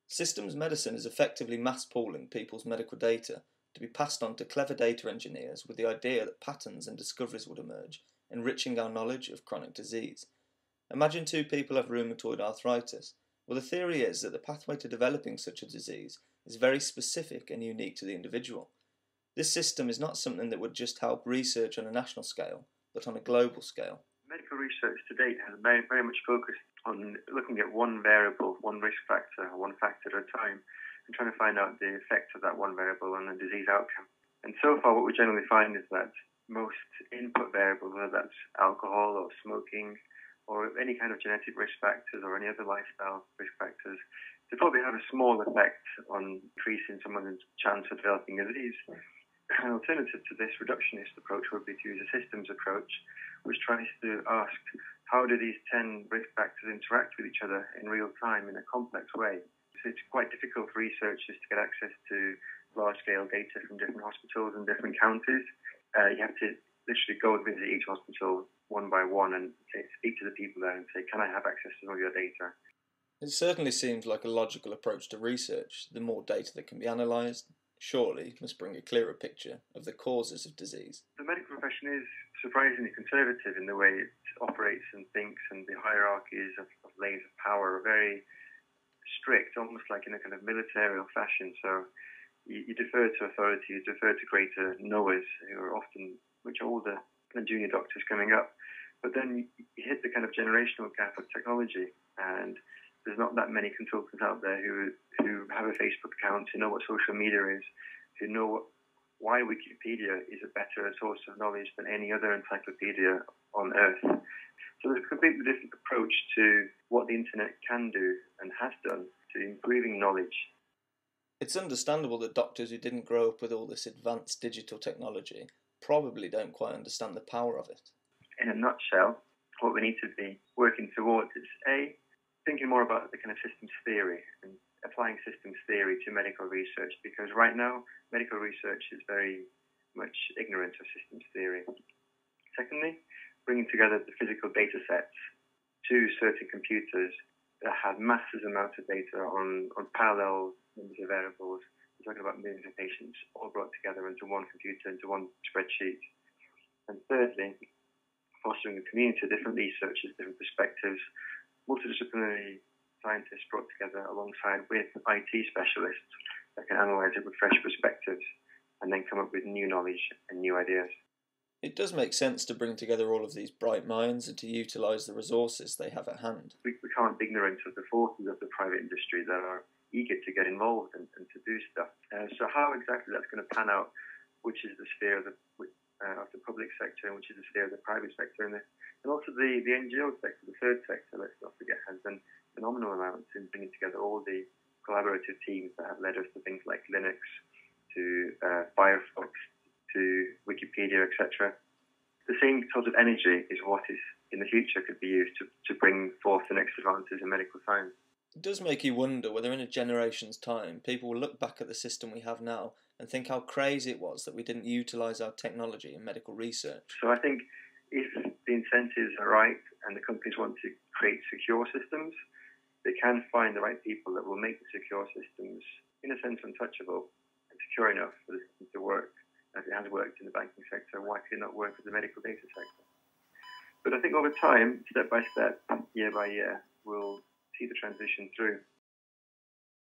Systems medicine is effectively mass pooling people's medical data to be passed on to clever data engineers with the idea that patterns and discoveries would emerge, enriching our knowledge of chronic disease. Imagine two people have rheumatoid arthritis. Well, the theory is that the pathway to developing such a disease is very specific and unique to the individual. This system is not something that would just help research on a national scale, but on a global scale. Medical research to date has very much focused on looking at one variable, one risk factor, one factor at a time, and trying to find out the effect of that one variable on the disease outcome. And so far what we generally find is that most input variables, whether that's alcohol or smoking or any kind of genetic risk factors or any other lifestyle risk factors, they probably have a small effect on increasing someone's chance of developing a disease. An alternative to this reductionist approach would be to use a systems approach, which tries to ask how do these 10 risk factors interact with each other in real time in a complex way. So it's quite difficult for researchers to get access to large-scale data from different hospitals and different counties. You have to literally go and visit each hospital one by one and speak to the people there and say, can I have access to all your data? It certainly seems like a logical approach to research. The more data that can be analysed, surely must bring a clearer picture of the causes of disease. The medical profession is surprisingly conservative in the way it operates and thinks, and the hierarchies of layers of power are very strict, almost like in a kind of military fashion. So you defer to authority, you defer to greater knowers who are often much older than junior doctors coming up. But then you hit the kind of generational gap of technology, and there's not that many consultants out there who have a Facebook account, who know what social media is, who know why Wikipedia is a better source of knowledge than any other encyclopedia on earth. So there's a completely different approach to what the internet can do and has done to improving knowledge. It's understandable that doctors who didn't grow up with all this advanced digital technology probably don't quite understand the power of it. In a nutshell, what we need to be working towards is thinking more about the kind of systems theory and applying systems theory to medical research, because right now medical research is very much ignorant of systems theory. Secondly, bringing together the physical data sets to certain computers that have massive amounts of data on parallel numbers of variables. We're talking about millions of patients all brought together into one computer, into one spreadsheet. And thirdly, fostering a community of different researchers, different perspectives, multidisciplinary scientists brought together alongside with IT specialists that can analyse it with fresh perspectives and then come up with new knowledge and new ideas. It does make sense to bring together all of these bright minds and to utilise the resources they have at hand. We can't be ignorant of the forces of the private industry that are eager to get involved and to do stuff. So how exactly that's going to pan out, which is the sphere of the public sector and which is the sphere of the private sector, and also the NGO sector, the third sector, let's not forget, has done phenomenal amounts in bringing together all the collaborative teams that have led us to things like Linux, to Firefox, to Wikipedia, etc. The same sort of energy is what is in the future could be used to bring forth the next advances in medical science. It does make you wonder whether in a generation's time people will look back at the system we have now and think how crazy it was that we didn't utilise our technology in medical research. So I think if the incentives are right and the companies want to create secure systems, they can find the right people that will make the secure systems, in a sense, untouchable and secure enough for the system to work. As it has worked in the banking sector, why could it not work with the medical data sector? But I think over time, step by step, year by year, we'll see the transition through.